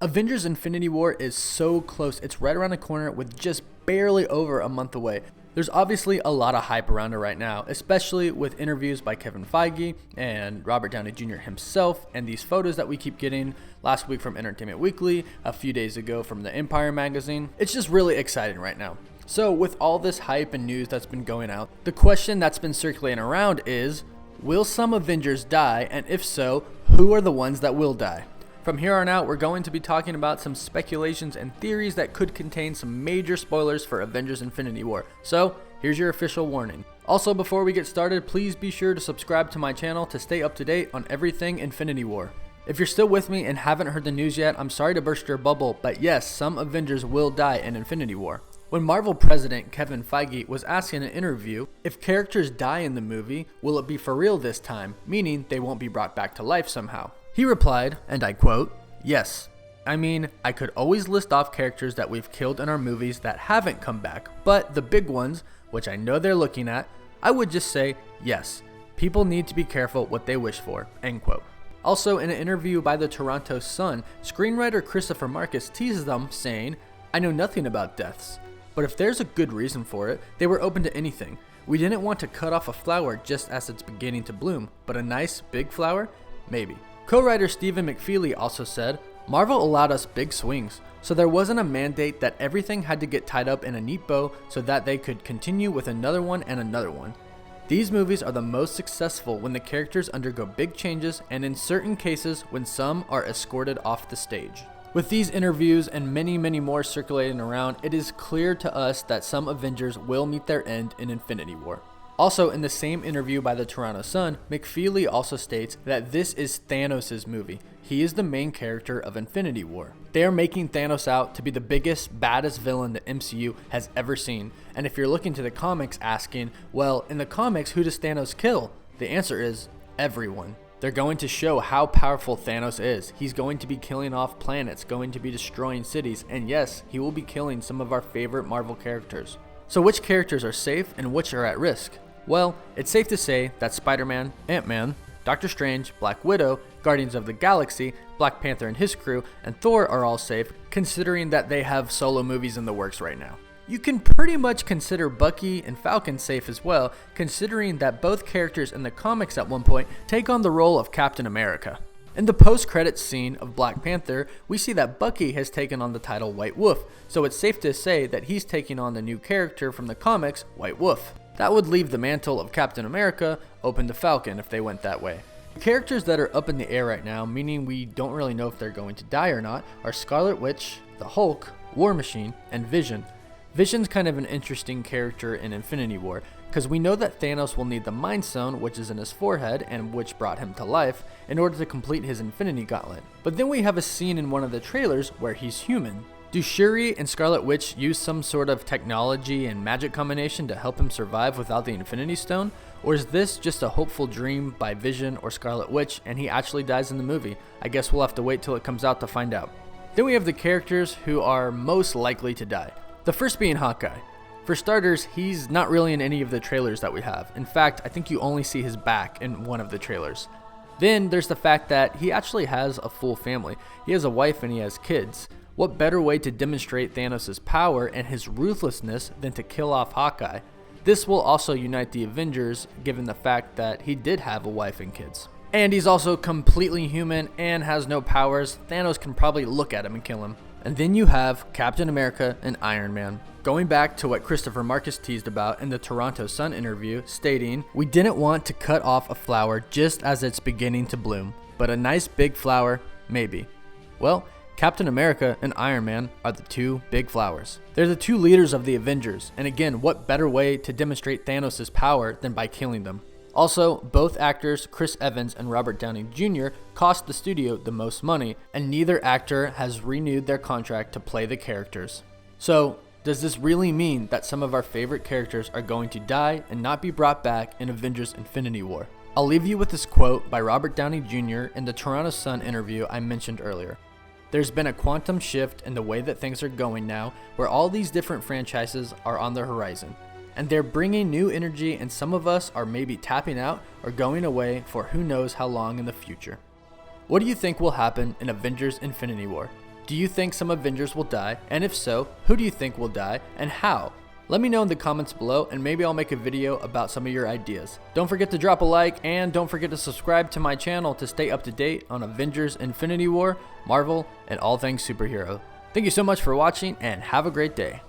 Avengers Infinity War is so close, it's right around the corner with just barely over a month away. There's obviously a lot of hype around it right now, especially with interviews by Kevin Feige and Robert Downey Jr. himself, and these photos that we keep getting last week from Entertainment Weekly, a few days ago from the Empire magazine. It's just really exciting right now. So with all this hype and news that's been going out, the question that's been circulating around is, will some Avengers die, and if so, who are the ones that will die? From here on out, we're going to be talking about some speculations and theories that could contain some major spoilers for Avengers Infinity War. So, here's your official warning. Also, before we get started, please be sure to subscribe to my channel to stay up to date on everything Infinity War. If you're still with me and haven't heard the news yet, I'm sorry to burst your bubble, but yes, some Avengers will die in Infinity War. When Marvel president Kevin Feige was asked in an interview, if characters die in the movie, will it be for real this time, meaning they won't be brought back to life somehow? He replied, and I quote, "Yes. I mean, I could always list off characters that we've killed in our movies that haven't come back, but the big ones, which I know they're looking at, I would just say, yes. People need to be careful what they wish for," end quote. Also, in an interview by the Toronto Sun, screenwriter Kevin Markus teases them, saying, "I know nothing about deaths, but if there's a good reason for it, they were open to anything. We didn't want to cut off a flower just as it's beginning to bloom, but a nice, big flower? Maybe." Co-writer Stephen McFeely also said, "Marvel allowed us big swings, so there wasn't a mandate that everything had to get tied up in a neat bow so that they could continue with another one and another one. These movies are the most successful when the characters undergo big changes and in certain cases when some are escorted off the stage." With these interviews and many more circulating around, it is clear to us that some Avengers will meet their end in Infinity War. Also, in the same interview by the Toronto Sun, McFeely also states that this is Thanos' movie. He is the main character of Infinity War. They are making Thanos out to be the biggest, baddest villain the MCU has ever seen. And if you're looking to the comics asking, well, in the comics, who does Thanos kill? The answer is everyone. They're going to show how powerful Thanos is. He's going to be killing off planets, going to be destroying cities, and yes, he will be killing some of our favorite Marvel characters. So which characters are safe and which are at risk? Well, it's safe to say that Spider-Man, Ant-Man, Doctor Strange, Black Widow, Guardians of the Galaxy, Black Panther and his crew, and Thor are all safe, considering that they have solo movies in the works right now. You can pretty much consider Bucky and Falcon safe as well, considering that both characters in the comics at one point take on the role of Captain America. In the post-credits scene of Black Panther, we see that Bucky has taken on the title White Wolf, so it's safe to say that he's taking on the new character from the comics, White Wolf. That would leave the mantle of Captain America open to Falcon if they went that way. The characters that are up in the air right now, meaning we don't really know if they're going to die or not, are Scarlet Witch, the Hulk, War Machine, and Vision. Vision's kind of an interesting character in Infinity War, because we know that Thanos will need the Mind Stone, which is in his forehead and which brought him to life, in order to complete his Infinity Gauntlet. But then we have a scene in one of the trailers where he's human. Do Shuri and Scarlet Witch use some sort of technology and magic combination to help him survive without the Infinity Stone? Or is this just a hopeful dream by Vision or Scarlet Witch and he actually dies in the movie? I guess we'll have to wait till it comes out to find out. Then we have the characters who are most likely to die. The first being Hawkeye. For starters, he's not really in any of the trailers that we have. In fact, I think you only see his back in one of the trailers. Then there's the fact that he actually has a full family. He has a wife and he has kids. What better way to demonstrate Thanos' power and his ruthlessness than to kill off Hawkeye? This will also unite the Avengers, given the fact that he did have a wife and kids. And he's also completely human and has no powers. Thanos can probably look at him and kill him. And then you have Captain America and Iron Man. Going back to what Kevin Markus teased about in the Toronto Sun interview, stating, "We didn't want to cut off a flower just as it's beginning to bloom, but a nice big flower, maybe." Well, Captain America and Iron Man are the two big flowers. They're the two leaders of the Avengers, and again, what better way to demonstrate Thanos' power than by killing them? Also, both actors, Chris Evans and Robert Downey Jr., cost the studio the most money, and neither actor has renewed their contract to play the characters. So, does this really mean that some of our favorite characters are going to die and not be brought back in Avengers Infinity War? I'll leave you with this quote by Robert Downey Jr. in the Toronto Sun interview I mentioned earlier. There's been a quantum shift in the way that things are going now, where all these different franchises are on the horizon. And they're bringing new energy, and some of us are maybe tapping out or going away for who knows how long in the future. What do you think will happen in Avengers Infinity War? Do you think some Avengers will die? And if so, who do you think will die and how? Let me know in the comments below and maybe I'll make a video about some of your ideas. Don't forget to drop a like and don't forget to subscribe to my channel to stay up to date on Avengers, Infinity War, Marvel, and all things superhero. Thank you so much for watching and have a great day.